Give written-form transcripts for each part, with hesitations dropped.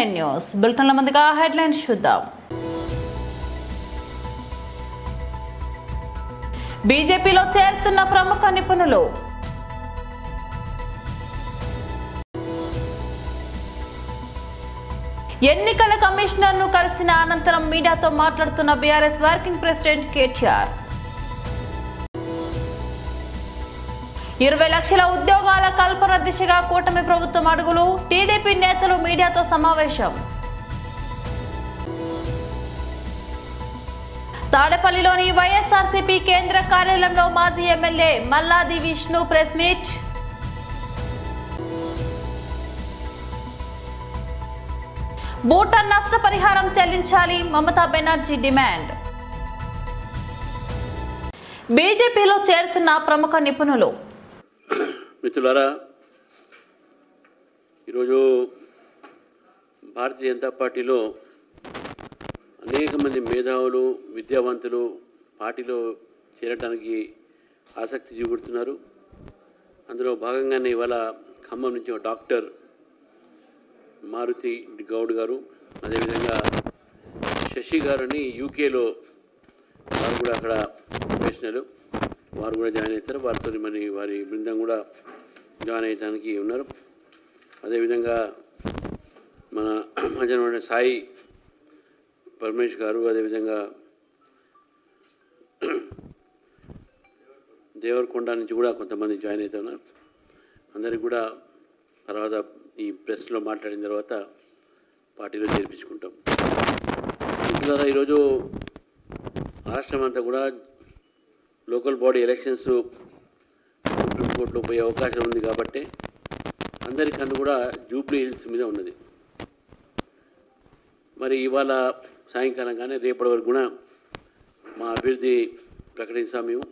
TVNN news బులెటిన్ల ముందుగా headlines చూద్దాం. బీజేపీలో చేరుతున్న ప్రముఖ నిపుణులు. ఎన్నికల కమిషనర్ను కలిసిన అనంతరం మీడియాతో మాట్లాడుతున్న బీఆర్ఎస్ వర్కింగ్ ప్రెసిడెంట్ కేటీఆర్. 20 లక్షల ఉద్యోగాల కల్పన దిశగా కూటమి ప్రభుత్వం అడుగులు. టీడీపీ నేతలు మీడియాతో సమావేశం. తాడేపల్లిలోని వైఎస్ఆర్సీపీ కేంద్ర కార్యాలయంలో మాజీ MLA Malladi Vishnu press meet. Bhutan నష్టపరిహారం చెల్లించాలి, మమతా బెనర్జీ డిమాండ్. బీజేపీలో చేరుతున్న ప్రముఖ నిపుణులు. మిత్రులారా, ఈరోజు భారతీయ జనతా పార్టీలో అనేక మంది మేధావులు, విద్యావంతులు పార్టీలో చేరడానికి ఆసక్తి చూపుతున్నారు. అందులో భాగంగానే ఇవాళ ఖమ్మం నుంచి డాక్టర్ మారుతి గౌడ్ గారు, అదేవిధంగా శశి గారని యూకేలో వారు కూడా అక్కడ ప్రొఫెషనల్, వారు కూడా జాయిన్ అవుతారు. వారితో వారి బృందం కూడా జాయిన్ అయ్యడానికి ఉన్నారు. అదేవిధంగా మన మధ్యన సాయి పరమేష్ గారు, అదేవిధంగా దేవరకొండ నుంచి కూడా కొంతమంది జాయిన్ అవుతున్నారు. అందరికి కూడా తర్వాత ఈ ప్రెస్లో మాట్లాడిన తర్వాత పార్టీలో చేర్పించుకుంటాం. మిత్రులారా, ఈరోజు రాష్ట్రం అంతా కూడా లోకల్ బాడీ ఎలక్షన్స్ సుప్రీంకోర్టులో పోయే అవకాశం ఉంది కాబట్టి అందరికన్నా కూడా జూబ్లీ హిల్స్ మీద ఉన్నది. మరి ఇవాళ సాయంకాలం కానీ రేపటి వరకు కూడా మా అభ్యర్థి ప్రకటిస్తాం మేము.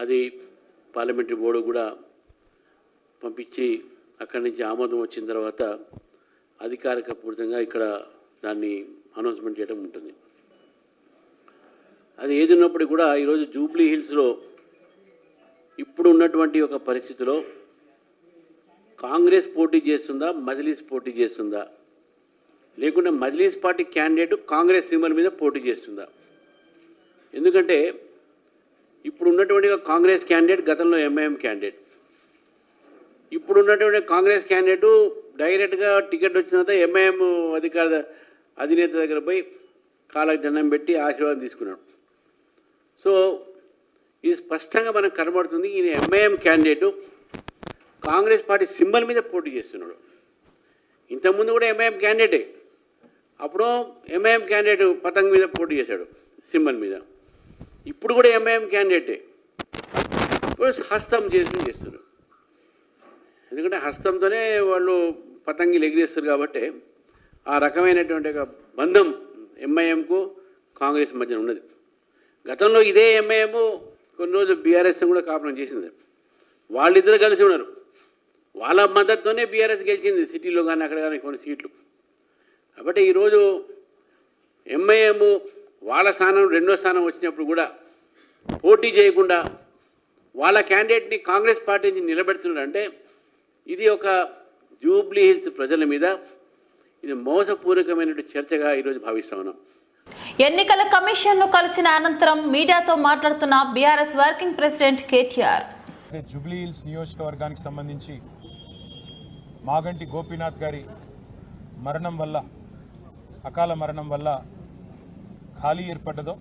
అది పార్లమెంటరీ బోర్డు కూడా పంపించి అక్కడి నుంచి ఆమోదం వచ్చిన తర్వాత అధికారిక పూర్తంగా ఇక్కడ దాన్ని అనౌన్స్మెంట్ చేయడం ఉంటుంది. అది ఏది ఉన్నప్పటికీ కూడా ఈరోజు జూబ్లీ హిల్స్లో ఇప్పుడు ఉన్నటువంటి ఒక పరిస్థితిలో కాంగ్రెస్ పోటీ చేస్తుందా, మజ్లిస్ పోటీ చేస్తుందా, లేకుంటే Majlis party candidate Congress symbol మీద పోటీ చేస్తుందా? ఎందుకంటే ఇప్పుడు ఉన్నటువంటి కాంగ్రెస్ క్యాండిడేట్ గతంలో ఎంఐఎం క్యాండిడేట్, ఇప్పుడు ఉన్నటువంటి కాంగ్రెస్ క్యాండిడేటు డైరెక్ట్గా టికెట్ వచ్చిన తర్వాత ఎంఐఎం అధినేత దగ్గర పోయి కాళ్ళకి దండం పెట్టి ఆశీర్వాదం తీసుకున్నాడు. సో ఇది స్పష్టంగా మనకు కనబడుతుంది, ఈయన MIM candidate Congress party symbol మీద పోటీ చేస్తున్నాడు. ఇంతకుముందు కూడా ఎంఐఎం క్యాండిడేటే, అప్పుడు ఎంఐఎం క్యాండిడేట్ పతంగ్ మీద పోటీ చేశాడు సింబల్ మీద. ఇప్పుడు కూడా ఎంఐఎం క్యాండిడేటే, ఇప్పుడు హస్తం చేస్తున్నారు. ఎందుకంటే హస్తంతోనే వాళ్ళు పతంగిలు ఎగిరేస్తారు కాబట్టి ఆ రకమైనటువంటి ఒక బంధం ఎంఐఎంకు కాంగ్రెస్ మధ్యన ఉన్నది. గతంలో ఇదే ఎంఐఎం కొన్ని రోజులు బీఆర్ఎస్ కూడా కాపురం చేసింది. వాళ్ళిద్దరు కలిసి ఉన్నారు. వాళ్ళ మద్దతుతోనే బీఆర్ఎస్ గెలిచింది సిటీలో కానీ అక్కడ కానీ కొన్ని సీట్లు. కాబట్టి ఈరోజు ఎంఐఎం వాళ్ళ స్థానం రెండో స్థానం వచ్చినప్పుడు కూడా పోటీ చేయకుండా వాళ్ళ క్యాండిడేట్ని కాంగ్రెస్ పార్టీ నుంచి నిలబెడుతున్నారంటే ఇది ఒక జూబ్లీ హిల్స్ ప్రజల మీద ఇది మోసపూర్వకమైన చర్చగా ఈరోజు భావిస్తా ఉన్నాం. ఎన్నికల కమిషన్ను కలిసిన అనంతరం మీడియాతో మాట్లాడుతున్న BRS working president KTR. Jubilee hills నియోజకవర్గానికి సంబంధించి మాగంటి గోపీనాథ్ గారి మరణం వల్ల, అకాల మరణం వల్ల ఖాళీ ఏర్పడ్డదో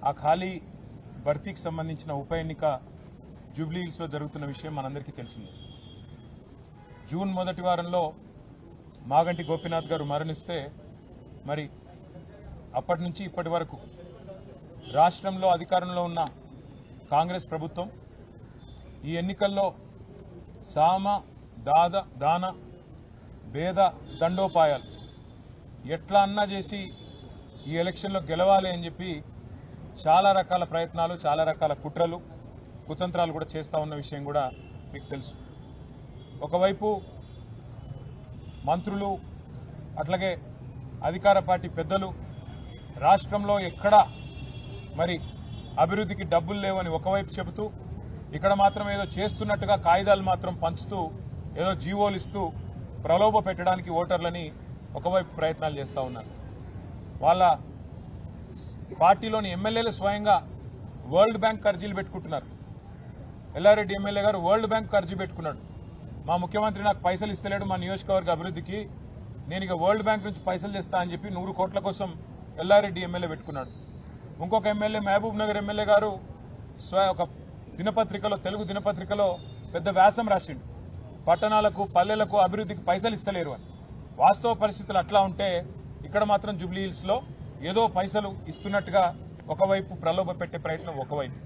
ఆ ఖాళీ భర్తీకి సంబంధించిన ఉప ఎన్నిక జూబ్లీ హిల్స్లో జరుగుతున్న విషయం మనందరికీ తెలిసిందే. జూన్ మొదటి వారంలో మాగంటి గోపీనాథ్ గారు మరణిస్తే మరి అప్పటి నుంచి ఇప్పటి వరకు రాష్ట్రంలో అధికారంలో ఉన్న కాంగ్రెస్ ప్రభుత్వం ఈ ఎన్నికల్లో సామ దాన భేద దండోపాయాలు ఎట్లా అన్నా చేసి ఈ ఎలక్షన్లో గెలవాలి అని చెప్పి చాలా రకాల ప్రయత్నాలు, చాలా రకాల కుట్రలు, కుతంత్రాలు కూడా చేస్తూ ఉన్న విషయం కూడా మీకు తెలుసు. ఒకవైపు మంత్రులు, అట్లాగే అధికార పార్టీ పెద్దలు రాష్ట్రంలో ఎక్కడా మరి అభివృద్ధికి డబ్బులు లేవని ఒకవైపు చెబుతూ, ఇక్కడ మాత్రం ఏదో చేస్తున్నట్టుగా కాగితాలు మాత్రం పంచుతూ, ఏదో జీవోలు ఇస్తూ ప్రలోభ పెట్టడానికి ఓటర్లని ఒకవైపు ప్రయత్నాలు చేస్తూ ఉన్నారు. వాళ్ళ పార్టీలోని ఎమ్మెల్యేలు స్వయంగా వరల్డ్ బ్యాంక్ అర్జీలు పెట్టుకుంటున్నారు. ఎల్లారెడ్డి ఎమ్మెల్యే గారు వరల్డ్ బ్యాంక్ అర్జీ పెట్టుకున్నాడు. మా ముఖ్యమంత్రి నాకు పైసలు ఇస్తలేడు మా నియోజకవర్గ అభివృద్ధికి, నేను ఇక వరల్డ్ బ్యాంక్ నుంచి పైసలు తెస్తా అని చెప్పి 100 కోట్ల కోసం ఎల్లారెడ్డి ఎమ్మెల్యే పెట్టుకున్నాడు. ఇంకొక ఎమ్మెల్యే మహబూబ్ నగర్ ఎమ్మెల్యే గారు ఒక దినపత్రికలో, తెలుగు దినపత్రికలో పెద్ద వ్యాసం రాసిండు, పట్టణాలకు పల్లెలకు అభివృద్ధికి పైసలు ఇస్తలేరు అని. వాస్తవ పరిస్థితులు అట్లా ఉంటే ఇక్కడ మాత్రం జూబ్లీ హిల్స్లో ఏదో పైసలు ఇస్తున్నట్టుగా ఒకవైపు ప్రలోభ పెట్టే ప్రయత్నం ఒకవైపు,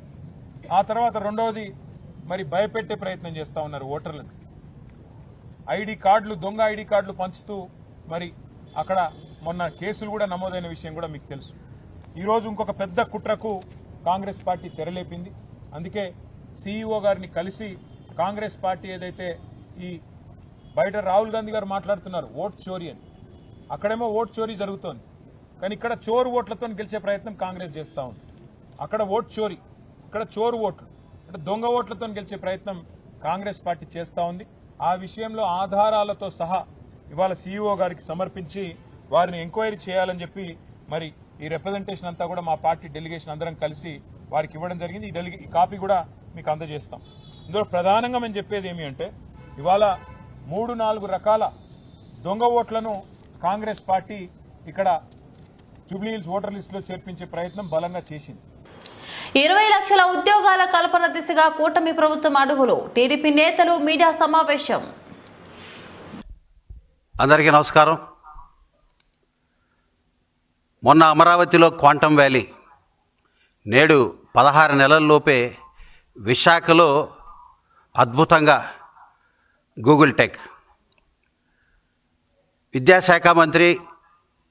ఆ తర్వాత రెండవది మరి భయపెట్టే ప్రయత్నం చేస్తూ ఉన్నారు ఓటర్లను. ఐడి కార్డులు, దొంగ ఐడి కార్డులు పంచుతూ మరి అక్కడ మొన్న కేసులు కూడా నమోదైన విషయం కూడా మీకు తెలుసు. ఈరోజు ఇంకొక పెద్ద కుట్రకు కాంగ్రెస్ పార్టీ తెరలేపింది. అందుకే సీఈఓ గారిని కలిసి కాంగ్రెస్ పార్టీ ఏదైతే ఈ బయట రాహుల్ గాంధీ గారు మాట్లాడుతున్నారు ఓట్ చోరీ అని, అక్కడేమో ఓట్ చోరీ జరుగుతోంది, కానీ ఇక్కడ చోరు ఓట్లతో గెలిచే ప్రయత్నం కాంగ్రెస్ చేస్తూ ఉంది. అక్కడ ఓట్ చోరీ, ఇక్కడ చోరు ఓట్లు అంటే దొంగ ఓట్లతో గెలిచే ప్రయత్నం కాంగ్రెస్ పార్టీ చేస్తూ ఉంది. ఆ విషయంలో ఆధారాలతో సహా ఇవాళ సీఈఓ గారికి సమర్పించి వారిని ఎంక్వైరీ చేయాలని చెప్పి మరి ఈ రిప్రజెంటేషన్ అంతా కూడా మా పార్టీ డెలిగేషన్ అందరం కలిసి వారికి ఇవ్వడం జరిగింది. ఈ కాపీ కూడా మీకు అందజేస్తాం. ఇందులో ప్రధానంగా మేము చెప్పేది ఏమి అంటే ఇవాళ 3-4 రకాల దొంగ ఓట్లను కాంగ్రెస్ పార్టీ ఇక్కడ జూబ్లీ హిల్స్ ఓటర్ లిస్టులో చేర్పించే ప్రయత్నం బలంగా చేసింది. 20 లక్షల ఉద్యోగాల కల్పన దిశగా కూటమి ప్రభుత్వం అడుగులు. టీడీపీ నేతలు మీడియా సమావేశం. అందరికీ నమస్కారం. మొన్న అమరావతిలో క్వాంటమ్ వ్యాలీ, నేడు 16 నెలల్లోపే విశాఖలో అద్భుతంగా గూగుల్ టెక్. విద్యాశాఖ మంత్రి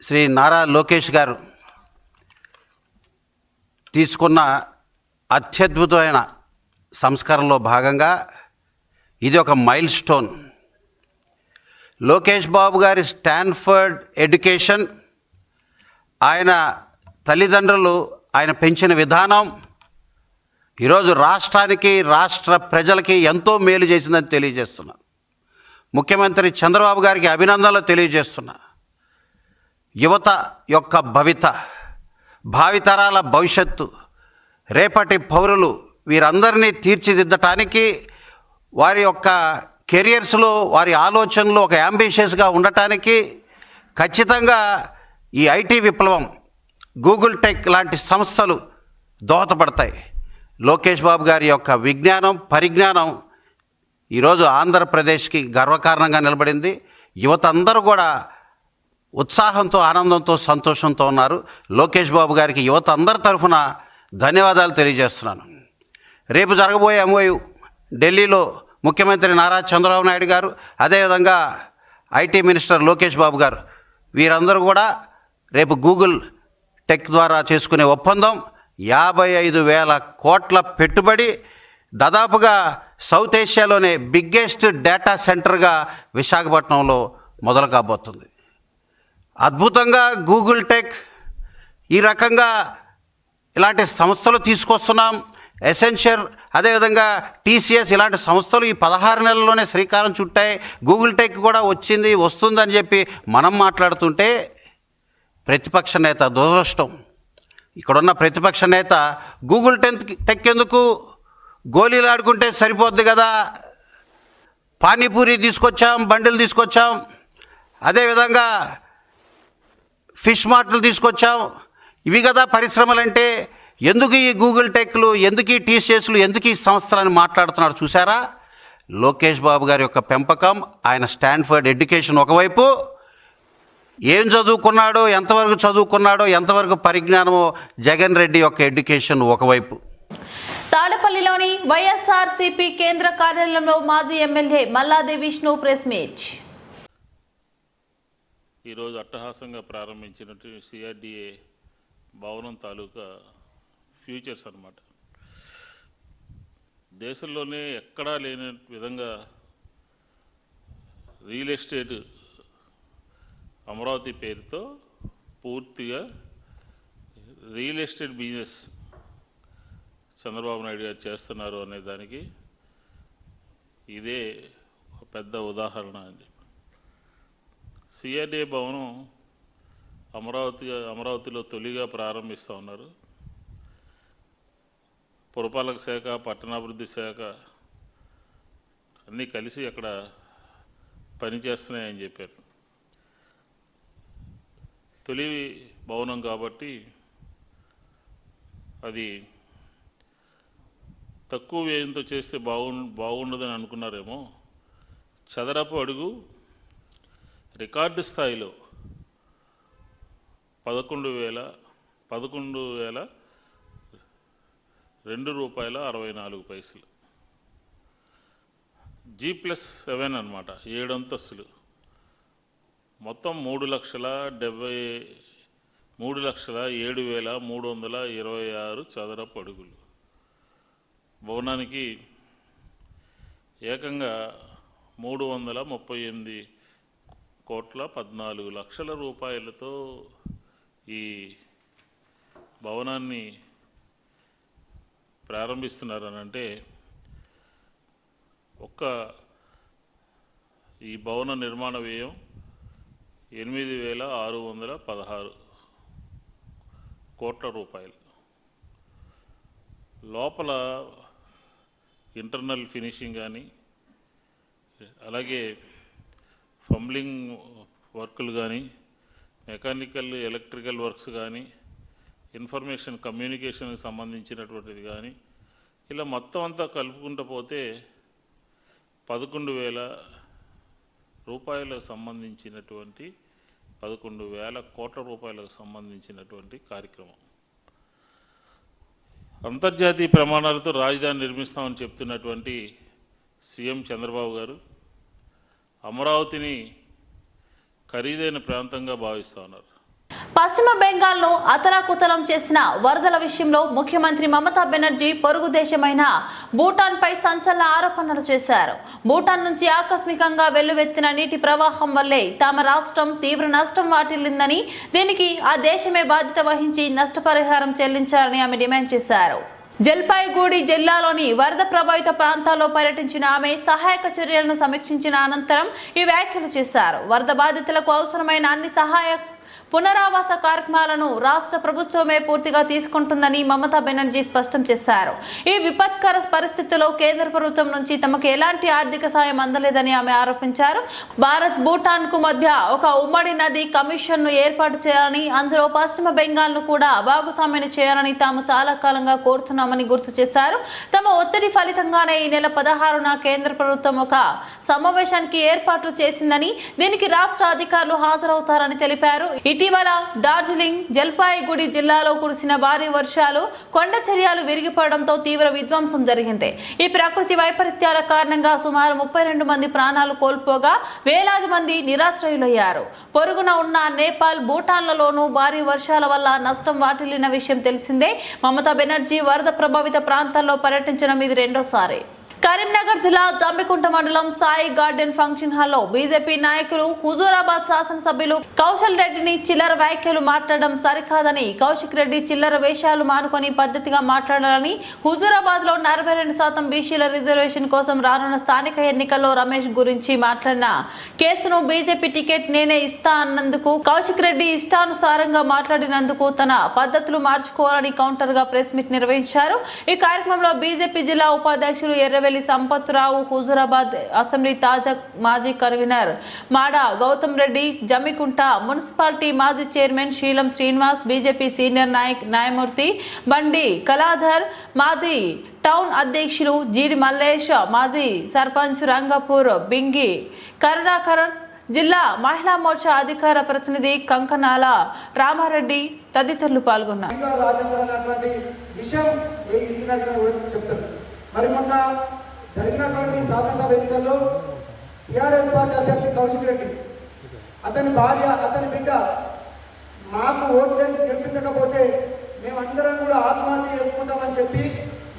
శ్రీ నారా లోకేష్ గారు తీసుకున్న అత్యద్భుతమైన సంస్కరణలో భాగంగా ఇది ఒక మైల్ స్టోన్. లోకేష్ బాబు గారి స్టాన్ఫర్డ్ ఎడ్యుకేషన్, ఆయన తల్లిదండ్రులు ఆయన పెంచిన విధానం ఈరోజు రాష్ట్రానికి, రాష్ట్ర ప్రజలకి ఎంతో మేలు చేసిందని తెలియజేస్తున్నా. ముఖ్యమంత్రి చంద్రబాబు గారికి అభినందనలు తెలియజేస్తున్నా. యువత యొక్క భావితరాల భవిష్యత్తు, రేపటి పౌరులు వీరందరినీ తీర్చిదిద్దటానికి వారి యొక్క కెరియర్స్లో, వారి ఆలోచనలు ఒక యాంబిషియస్గా ఉండటానికి ఖచ్చితంగా ఈ ఐటీ విప్లవం, గూగుల్ టెక్ లాంటి సంస్థలు దోహదపడతాయి. లోకేష్ బాబు గారి యొక్క విజ్ఞానం, పరిజ్ఞానం ఈరోజు ఆంధ్రప్రదేశ్కి గర్వకారణంగా నిలబడింది. యువత అందరూ కూడా ఉత్సాహంతో, ఆనందంతో, సంతోషంతో ఉన్నారు. లోకేష్ బాబు గారికి యువత అందరి తరఫున ధన్యవాదాలు తెలియజేస్తున్నాను. రేపు జరగబోయే ఎంఓయు ఢిల్లీలో ముఖ్యమంత్రి నారా చంద్రబాబు నాయుడు గారు, అదేవిధంగా ఐటీ మినిస్టర్ లోకేష్ బాబు గారు, వీరందరూ కూడా రేపు గూగుల్ టెక్ ద్వారా చేసుకునే ఒప్పందం 55,000 కోట్ల పెట్టుబడి, దాదాపుగా సౌత్ ఏషియాలోనే బిగ్గెస్ట్ డేటా సెంటర్గా విశాఖపట్నంలో మొదలు కాబోతుంది. అద్భుతంగా గూగుల్ టెక్ ఈ రకంగా ఇలాంటి సంస్థలు తీసుకొస్తున్నాం. ఎసెన్షియర్, అదేవిధంగా టీసీఎస్ ఇలాంటి సంస్థలు ఈ 16 నెలల్లోనే శ్రీకారం చుట్టాయి. గూగుల్ టెక్ కూడా వస్తుందని చెప్పి మనం మాట్లాడుతుంటే ప్రతిపక్ష నేత దురదృష్టం. ఇక్కడున్న ప్రతిపక్ష నేత గూగుల్ టెక్ ఎందుకు, గోళీలు ఆడుకుంటే సరిపోద్ది కదా, పానీపూరి తీసుకొచ్చాం, బండిలు తీసుకొచ్చాం, అదేవిధంగా ఫిష్ మార్ట్లు తీసుకొచ్చాం, ఇవి కదా పరిశ్రమలంటే, ఎందుకు ఈ గూగుల్ టెక్లు, ఎందుకు ఈ టీసీఎస్లు, ఎందుకు ఈ సంస్థలని మాట్లాడుతున్నారు. చూసారా, లోకేష్ బాబు గారి యొక్క పెంపకం, ఆయన స్టాన్ఫర్డ్ ఎడ్యుకేషన్ ఒకవైపు, ఏం చదువుకున్నాడో, ఎంతవరకు చదువుకున్నాడో, ఎంతవరకు పరిజ్ఞానమో జగన్ రెడ్డి యొక్క ఎడ్యుకేషన్ ఒకవైపు. తాడపల్లిలోని వైఎస్ఆర్సీపీ కేంద్ర కార్యాలయంలో మాజీ MLA Malladi Vishnu press meet. ఈరోజు అట్టహాసంగా ప్రారంభించినట్టు సిఆర్డిఏ భవనం తాలూకా ఫ్యూచర్స్ అన్నమాట. దేశంలోనే ఎక్కడా లేని విధంగా రియల్ ఎస్టేట్ అమరావతి పేరుతో పూర్తిగా real estate business Chandrababu Naidu గారు చేస్తున్నారు అనే దానికి ఇదే ఒక పెద్ద ఉదాహరణ అని చెప్పి సిఆర్డీఏ భవనం అమరావతిలో తొలిగా ప్రారంభిస్తూ ఉన్నారు. పురపాలక శాఖ, పట్టణాభివృద్ధి శాఖ అన్నీ కలిసి అక్కడ పనిచేస్తున్నాయని చెప్పారు. తొలి భవనం కాబట్టి అది తక్కువ వ్యయంతో చేస్తే బాగుండదని అనుకున్నారేమో. చదరపు అడుగు రికార్డు స్థాయిలో 11,002 రూపాయల 64 పైసలు. G+7 అన్నమాట, 7 అంతస్తులు. మొత్తం 3,07,326 చదరపు అడుగులు. భవనానికి ఏకంగా 338,14,00,000 రూపాయలతో ఈ భవనాన్ని ప్రారంభిస్తున్నారనంటే ఈ భవన నిర్మాణ వ్యయం 8,616 కోట్ల రూపాయలు. లోపల ఇంటర్నల్ ఫినిషింగ్ కానీ, అలాగే ఫంబ్లింగ్ వర్కులు కానీ, మెకానికల్ ఎలక్ట్రికల్ వర్క్స్ కానీ, ఇన్ఫర్మేషన్ కమ్యూనికేషన్కి సంబంధించినటువంటిది కానీ, ఇలా మొత్తం అంతా కలుపుకుంటూ పోతే 11,000 రూపాయలకు సంబంధించినటువంటి 11,000 కోట్ల రూపాయలకు సంబంధించినటువంటి కార్యక్రమం. అంతర్జాతీయ ప్రమాణాలతో రాజధాని నిర్మిస్తామని చెప్తున్నటువంటి సీఎం చంద్రబాబు గారు అమరావతిని ఖరీదైన ప్రాంతంగా భావిస్తూ ఉన్నారు. పశ్చిమ బెంగాల్ను అతలాకుతలం చేసిన వరదల విషయంలో ముఖ్యమంత్రి మమతా బెనర్జీ పొరుగు దేశమైన భూటాన్పై సంచలన ఆరోపణలు చేశారు. భూటాన్ నుంచి ఆకస్మికంగా వెల్లువెత్తిన నీటి ప్రవాహం వల్లే తమ రాష్ట్రం తీవ్ర నష్టం వాటిల్లిందని, దీనికి ఆ దేశమే బాధ్యత వహించి నష్టపరిహారం చెల్లించాలని ఆమె డిమాండ్ చేశారు. జల్పాయిగూడి జిల్లాలోని వరద ప్రభావిత ప్రాంతాల్లో పర్యటించిన ఆమె సహాయక చర్యలను సమీక్షించిన అనంతరం ఈ వ్యాఖ్యలు చేశారు. వరద బాధితులకు అవసరమైన అన్ని సహాయ పునరావాస కార్యక్రమాలను రాష్ట్ర ప్రభుత్వమే పూర్తిగా తీసుకుంటుందని మమతా బెనర్జీ స్పష్టం చేశారు. ఈ విపత్కర పరిస్థితుల్లో కేంద్ర ప్రభుత్వం నుంచి తమకు ఎలాంటి ఆర్థిక సాయం అందలేదని ఆమె ఆరోపించారు. భారత్ భూటాన్ కు మధ్య ఒక ఉమ్మడి నది కమిషన్ ను ఏర్పాటు చేయాలని, అందులో పశ్చిమ బెంగాల్ ను కూడా భాగస్వామ్యం చేయాలని తాము చాలా కాలంగా కోరుతున్నామని గుర్తు చేశారు. తమ ఒత్తిడి ఫలితంగానే ఈ నెల 16న కేంద్ర ప్రభుత్వం ఒక సమావేశానికి ఏర్పాట్లు చేసిందని, దీనికి రాష్ట్ర అధికారులు హాజరవుతారని తెలిపారు. ఇటీవల డార్జిలింగ్, జల్పాయిగుడి జిల్లాలో కురిసిన భారీ వర్షాలు, కొండ చర్యలు విరిగిపడడంతో తీవ్ర విధ్వంసం జరిగింది. ఈ ప్రకృతి వైపరీత్యాల కారణంగా సుమారు 32 మంది ప్రాణాలు కోల్పోగా వేలాది మంది నిరాశ్రయులయ్యారు. పొరుగున ఉన్న నేపాల్, భూటాన్లలోనూ భారీ వర్షాల వల్ల నష్టం వాటిల్లిన విషయం తెలిసిందే. మమతా బెనర్జీ వరద ప్రభావిత ప్రాంతాల్లో పర్యటించడం ఇది రెండోసారి. కరీంనగర్ జిల్లా జంబికుంట మండలం సాయి గార్డెన్ ఫంక్షన్ హాల్లో బీజేపీ నాయకులు హుజూరాబాద్ శాసనసభ్యులు కౌశల్ రెడ్డిని చిల్లర వ్యాఖ్యలు మాట్లాడడం సరికాదని, కౌశిక్ రెడ్డి చిల్లర వేషాలు మానుకొని పద్ధతిగా మాట్లాడాలని, హుజూరాబాద్ లో 42% బీసీల రిజర్వేషన్ కోసం రానున్న స్థానిక ఎన్నికల్లో రమేష్ గురించి మాట్లాడిన కేసును బీజేపీ టికెట్ నేనే ఇస్తా అన్నందుకు కౌశిక్ రెడ్డి ఇష్టానుసారంగా మాట్లాడినందుకు తన పద్ధతులు మార్చుకోవాలని కౌంటర్ గా ప్రెస్ మీట్ నిర్వహించారు. ఈ కార్యక్రమంలో బీజేపీ జిల్లా ఉపాధ్యక్షులు ఎర్రవెల్లి సంపత్రావు, హుజూరాబాద్ అసెంబ్లీ తాజా మాజీ కన్వీనర్ మాడా గౌతమ్ రెడ్డి, జమ్మికుంట మున్సిపాలిటీ మాజీ చైర్మన్ శీలం శ్రీనివాస్, బీజేపీ సీనియర్ న్యాయమూర్తి బండి కళాధర్, మాజీ టౌన్ అధ్యక్షులు జీడి మల్లేష్, మాజీ సర్పంచ్ రంగపూర్ బింగి కరుణాకర్, జిల్లా మహిళా మోర్చా అధికార ప్రతినిధి కంకనాల రామారెడ్డి తదితరులు పాల్గొన్నారు. మరి మొన్న జరిగినటువంటి శాసనసభ ఎన్నికల్లో టీఆర్ఎస్ పార్టీ అభ్యర్థి కౌశిక్ రెడ్డి, అతని భార్య, అతని బిడ్డ మాకు ఓట్లేసి గెలిపించకపోతే మేమందరం కూడా ఆత్మహత్య చేసుకుంటామని చెప్పి,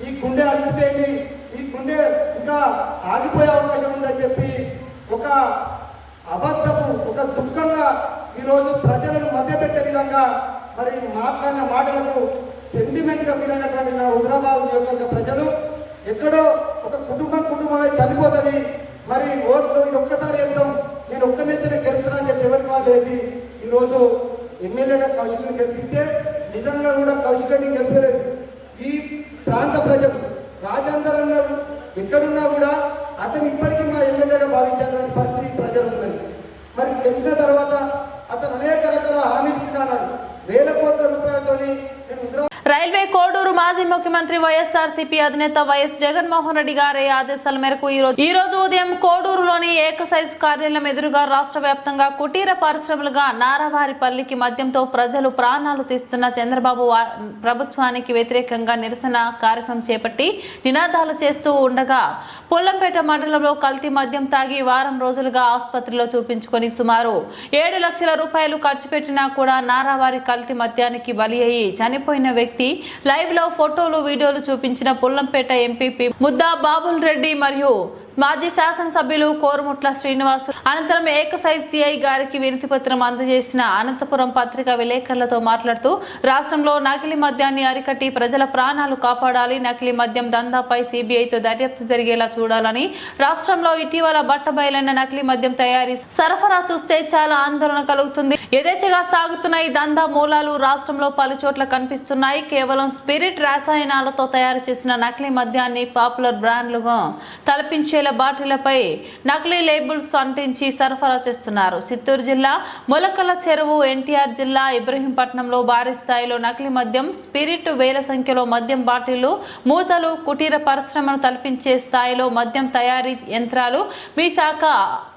ఈ గుండె అలసిపోయింది, ఈ గుండె ఇంకా ఆగిపోయే అవకాశం ఉందని చెప్పి ఒక అబద్ధపు, ఒక దుఃఖంగా ఈరోజు ప్రజలను మభ్యపెట్టే విధంగా మరి మాట్లాడిన మాటలకు సెంటిమెంట్గా ఫీల్ అయినటువంటి నా హుజూరాబాద్ నియోజకవర్గ ప్రజలు ఎక్కడో ఒక కుటుంబమే చనిపోతుంది, మరి ఓట్లు ఇది ఒక్కసారి వేద్దాం, నేను ఒక్క నెత్తనే గెలుస్తున్నా అని చెప్పి ఎవరికి వాళ్ళు వేసి ఈరోజు ఎమ్మెల్యేగా కౌశిక్ రెడ్డి గెలిపిస్తే నిజంగా కూడా కౌశిక్ రెడ్డి గెలిపలేదు. ఈ ప్రాంత ప్రజలు రాజేందర్ అన్నారు ఎక్కడున్నా కూడా అతను ఇప్పటికీ మా ఎమ్మెల్యేగా భావించాల్సిన పరిస్థితి ప్రజలు ఉన్నది. మరి గెలిచిన తర్వాత అతను అనేక రకాల హామీలు ఇచ్చినాడు. వేల కోట్ల రూపాయలతోని నేను హుజరాబాద్ రైల్వే కోడూరు మాజీ ముఖ్యమంత్రి వైఎస్ఆర్సీపీ అధినేత వైఎస్ జగన్మోహన్ రెడ్డి గారి ఆదేశాల మేరకు ఈ రోజు ఉదయం కోడూరులోని ఏకసైజ్ కార్యాలయం ఎదురుగా రాష్ట్ర వ్యాప్తంగా కుటీర పరిశ్రమలుగా నారావారిపల్లికి మద్యంతో ప్రజలు ప్రాణాలు తీస్తున్న చంద్రబాబు ప్రభుత్వానికి వ్యతిరేకంగా నిరసన కార్యక్రమం చేపట్టి నినాదాలు చేస్తూ ఉండగా పుల్లంపేట మండలంలో కల్తీ మద్యం తాగి వారం రోజులుగా ఆసుపత్రిలో చూపించుకొని సుమారు 7 లక్షల రూపాయలు ఖర్చు పెట్టినా కూడా నారావారి కల్తీ మద్యానికి బలి అయ్యి చనిపోయిన వ్యక్తి లైవ్ లో ఫోటోలు వీడియోలు చూపించిన పుల్లంపేట ఎంపీపీ ముద్దా బాబుల్ రెడ్డి మరియు మాజీ శాసనసభ్యులు కోరుముట్ల శ్రీనివాసు అనంతరం ఏకసైజ్ సిఐ గారికి వినతి పత్రం అందజేసిన అనంతపురం పత్రికా విలేకరులతో మాట్లాడుతూ రాష్ట్రంలో నకిలీ మద్యాన్ని అరికట్టి ప్రజల ప్రాణాలు కాపాడాలి, నకిలీ మద్యం దందాపై సిబిఐతో దర్యాప్తు జరిగేలా చూడాలని, రాష్ట్రంలో ఇటీవల బట్టబయలైన నకిలీ మద్యం తయారీ సరఫరా చూస్తే చాలా ఆందోళన కలుగుతుంది. యథేచ్ఛగా సాగుతున్న ఈ దందా మూలాలు రాష్ట్రంలో పలు చోట్ల కనిపిస్తున్నాయి. కేవలం స్పిరిట్ రసాయనాలతో తయారు చేసిన నకిలీ మద్యాన్ని పాపులర్ బ్రాండ్లుగా తలపించేలా బాటిళ్లపై నకిలీ లేబుల్స్ అంటించి సరఫరా చేస్తున్నారు. చిత్తూరు జిల్లా మొలకల చెరువు, ఎన్టీఆర్ జిల్లా ఇబ్రహీంపట్నంలో భారీ స్థాయిలో నకిలీ మద్యం, స్పిరిట్, వేల సంఖ్యలో మద్యం బాటిళ్లు, మూతలు, కుటీర పరిశ్రమను తలపించే స్థాయిలో మద్యం తయారీ యంత్రాలు విశాఖ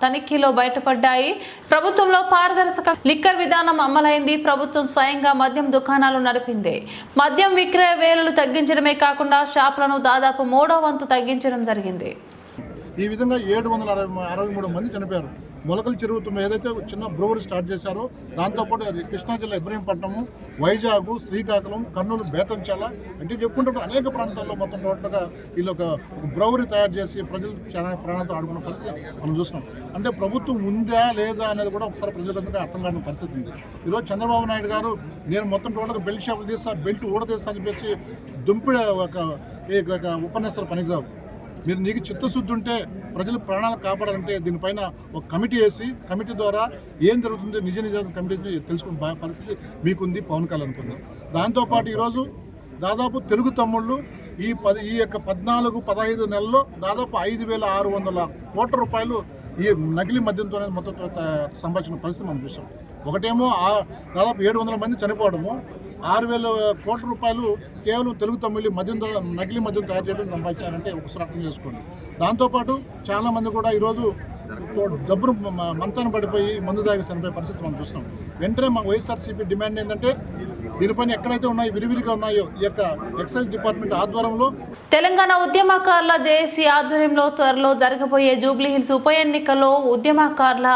తనిఖీలో బయటపడ్డాయి. ప్రభుత్వంలో పారదర్శక లిక్కర్ విధానం అమలైంది. ప్రభుత్వం స్వయంగా మద్యం దుకాణాలు నడిపింది. మద్యం విక్రయ వేలులు తగ్గించడమే కాకుండా షాపులను దాదాపు 3వ వంతు తగ్గించడం జరిగింది. ఈ విధంగా 763 మంది చనిపోయారు. మొలకల చెరువు ఏదైతే చిన్న బ్రూవరీ స్టార్ట్ చేశారో దాంతోపాటు అది కృష్ణా జిల్లా ఇబ్రహీంపట్నము, వైజాగ్, శ్రీకాకుళం, కర్నూలు, బేతంచెల అంటే చెప్పుకుంటే అనేక ప్రాంతాల్లో మొత్తం టోటల్గా వీళ్ళు ఒక బ్రూవరీ తయారు చేసి ప్రజలు చాలా ప్రాణాలతో ఆడుకున్న పరిస్థితి మనం చూస్తున్నాం. అంటే ప్రభుత్వం ఉందా లేదా అనేది కూడా ఒకసారి ప్రజలకు అర్థం కాని పరిస్థితి ఉంది. ఈరోజు చంద్రబాబు నాయుడు గారు నేను మొత్తం టోటల్గా బెల్ట్ షాపులు తీస్తా, బెల్ట్ ఊడతీస్తా అని చెప్పేసి దుంపిడ ఒక ఉపన్యాసాలు పనికిరావు. మీరు నీకు చిత్తశుద్ధి ఉంటే ప్రజలు ప్రాణాలు కాపాడాలంటే దీనిపైన ఒక కమిటీ వేసి కమిటీ ద్వారా ఏం జరుగుతుంది నిజ కమిటీ తెలుసుకునే పరిస్థితి మీకుంది, పవన్ కళ్యాణ్ ఉంది. దాంతోపాటు ఈరోజు దాదాపు తెలుగు తమ్ముళ్ళు ఈ 14-15 నెలల్లో దాదాపు 5,600 కోట్ల రూపాయలు ఈ నకిలీ మద్యంతోనే మొత్తం సంపాదించిన పరిస్థితి మనం చూసాం. ఒకటేమో దాదాపు 700 మంది చనిపోవడము, 6,000 కోట్ల రూపాయలు కేవలం తెలుగు తమిళ నకిలీ మద్యం తయారు చేయడం సంపాదించారంటే ఒకసారి అర్థం చేసుకోండి. దాంతోపాటు చాలామంది కూడా ఈరోజు జబ్బును మంచాన పడిపోయి మందు దాగి చనిపోయే పరిస్థితి మనం చూస్తున్నాం. వెంటనే మా వైఎస్ఆర్సీపీ డిమాండ్ ఏంటంటే దీనిపైన ఎక్కడైతే ఉన్నాయో విరివిరిగా ఉన్నాయో ఈ యొక్క ఎక్సైజ్ డిపార్ట్మెంట్ ఆధ్వర్యంలో తెలంగాణ ఉద్యమకారుల జేఏసీ ఆధ్వర్యంలో త్వరలో జరగబోయే జూబ్లీహిల్స్ ఉప ఎన్నికల్లో ఉద్యమకారుల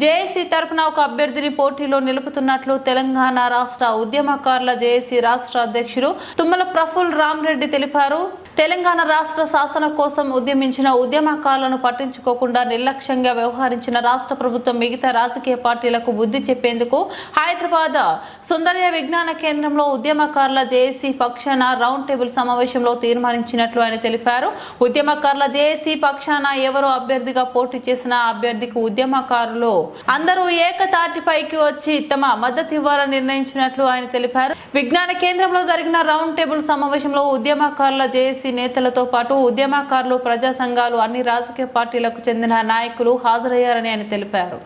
జేఏసీ తరపున ఒక అభ్యర్థిని పోటీలో నిలుపుతున్నట్లు తెలంగాణ రాష్ట్ర ఉద్యమకారుల జేఏసీ రాష్ట్ర అధ్యక్షుడు తుమ్మల ప్రఫుల్ రామ్ రెడ్డి తెలిపారు. తెలంగాణ రాష్ట్ర శాసన కోసం ఉద్యమించిన ఉద్యమకారులను పట్టించుకోకుండా నిర్లక్ష్యంగా వ్యవహరించిన రాష్ట్ర ప్రభుత్వం మిగతా రాజకీయ పార్టీలకు బుద్ధి చెప్పేందుకు హైదరాబాద్ సుందరయ్య విజ్ఞాన కేంద్రంలో ఉద్యమకారుల జేఏసీ పక్షాన రౌండ్ టేబుల్ సమావేశంలో తీర్మానించినట్లు ఆయన తెలిపారు. ఉద్యమకారుల జేఏసీ పక్షాన ఎవరు అభ్యర్థిగా పోటీ చేసిన అభ్యర్థికి ఉద్యమకారులు అందరూ ఏకతాటిపైకి వచ్చి తమ మద్దతు ఇవ్వాలని నిర్ణయించినట్లు ఆయన తెలిపారు. విజ్ఞాన కేంద్రంలో జరిగిన రౌండ్ టేబుల్ సమావేశంలో ఉద్యమకారుల జేఏసీ నేతలతో పాటు ఉద్యమకారులు, ప్రజా సంఘాలు, అన్ని రాజకీయ పార్టీలకు చెందిన నాయకులు హాజరయ్యారని ఆయన తెలిపారు.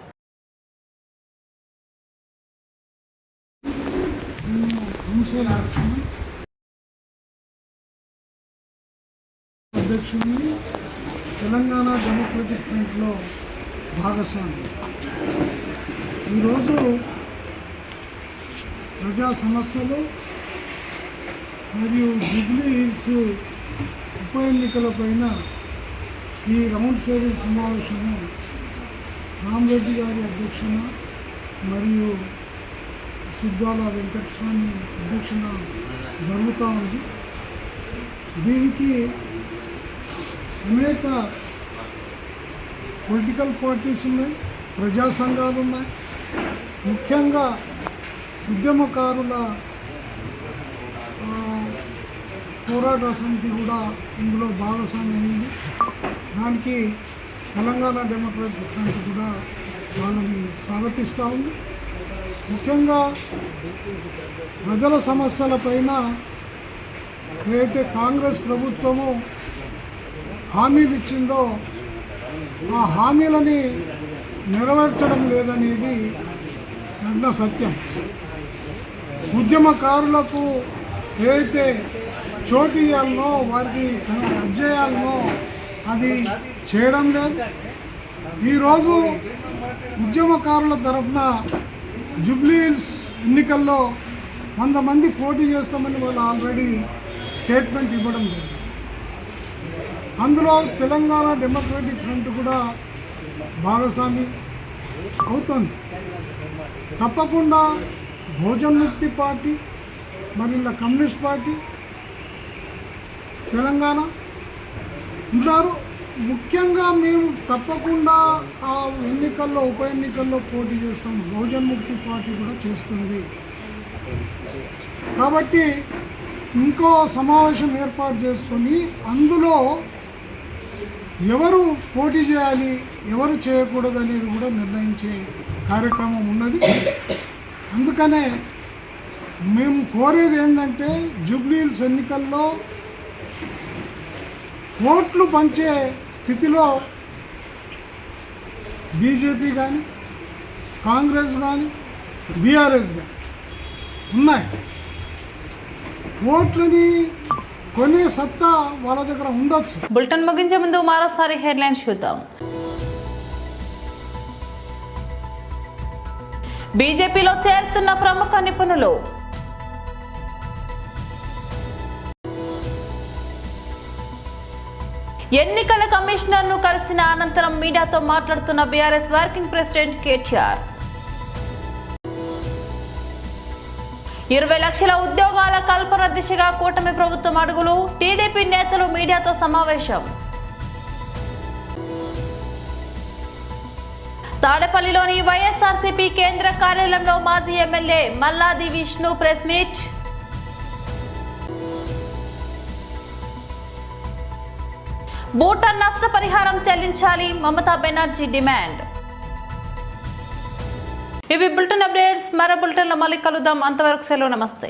అధ్యక్షుడిని తెలంగాణ డెమోక్రటిక్ ఫ్రంట్లో భాగస్వామి. ఈరోజు ప్రజా సమస్యలు మరియు జూబ్లీ హిల్స్ ఉప ఎన్నికలపైన ఈ రౌండ్ టేబుల్ సమావేశము రామరెడ్డి గారి అధ్యక్షన మరియు సుద్దాల వెంకటస్వామి అధ్యక్షన జరుగుతూ ఉంది. దీనికి అనేక పొలిటికల్ పార్టీస్ ఉన్నాయి, ప్రజా సంఘాలు ఉన్నాయి. ముఖ్యంగా ఉద్యమకారుల పోరాట సమితి కూడా ఇందులో భాగస్వామి అయింది. దానికి తెలంగాణ డెమోక్రటిక్ ఫ్రంట్ కూడా వాళ్ళని స్వాగతిస్తూ ఉంది. ముఖ్యంగా ప్రజల సమస్యలపైన ఏదైతే కాంగ్రెస్ ప్రభుత్వము హామీలు ఇచ్చిందో ఆ హామీలని నెరవేర్చడం లేదనేది నగ్న సత్యం. ఉద్యమకారులకు ఏదైతే చోటు ఇవ్వాలనో వారికి అధ్యయాలనో అది చేయడం లేదు. ఈరోజు ఉద్యమకారుల తరఫున జూబ్లీ హిల్స్ ఎన్నికల్లో 100 మంది పోటీ చేస్తామని వాళ్ళు ఆల్రెడీ స్టేట్మెంట్ ఇవ్వడం జరిగింది. అందులో తెలంగాణ డెమోక్రటిక్ ఫ్రంట్ కూడా భాగస్వామి అవుతుంది. తప్పకుండా బహుజన్ ముక్తి పార్టీ మరి ఇలా కమ్యూనిస్ట్ పార్టీ తెలంగాణ ఉన్నారు. ముఖ్యంగా మేము తప్పకుండా ఆ ఎన్నికల్లో ఉప ఎన్నికల్లో పోటీ చేస్తాం. బహుజన్ ముక్తి పార్టీ కూడా చేస్తుంది. కాబట్టి ఇంకో సమావేశం ఏర్పాటు చేసుకొని అందులో ఎవరు పోటీ చేయాలి ఎవరు చేయకూడదు అనేది కూడా నిర్ణయించే కార్యక్రమం ఉన్నది. అందుకనే మేము కోరేది ఏంటంటే జూబ్లీ హిల్స్ ఎన్నికల్లో ఓట్లు పంచే స్థితిలో బీజేపీ కానీ కాంగ్రెస్ కానీ బీఆర్ఎస్ కానీ ఉన్నాయి. ఓట్లని కొనే సత్తా వాళ్ళ దగ్గర ఉండొచ్చు. బులెటిన్ ముగించే ముందు మరోసారి హెడ్లైన్స్ చూద్దాం. బీజేపీలో చేరుతున్న ప్రముఖ నిపుణులు. ఎన్నికల కమిషనర్ ను కలిసిన అనంతరం మీడియాతో మాట్లాడుతున్న బీఆర్ఎస్ వర్కింగ్ ప్రెసిడెంట్ కేటీఆర్. 20 లక్షల ఉద్యోగాల కల్పన దిశగా కూటమి ప్రభుత్వం అడుగులు. టీడీపీ నేతలు మీడియాతో సమావేశం. తాడేపల్లిలోని వైఎస్ఆర్సీపీ కేంద్ర కార్యాలయంలో మాజీ MLA Malladi Vishnu press meet. Bhutan నష్టపరిహారం చెల్లించాలి మమతా బెనర్జీ డిమాండ్. ఇవి బులెటిన్ అప్డేట్స్. మరో బులెటిన్లో మళ్ళీ కలుద్దాం. అంతవరకు సెలవు. నమస్తే.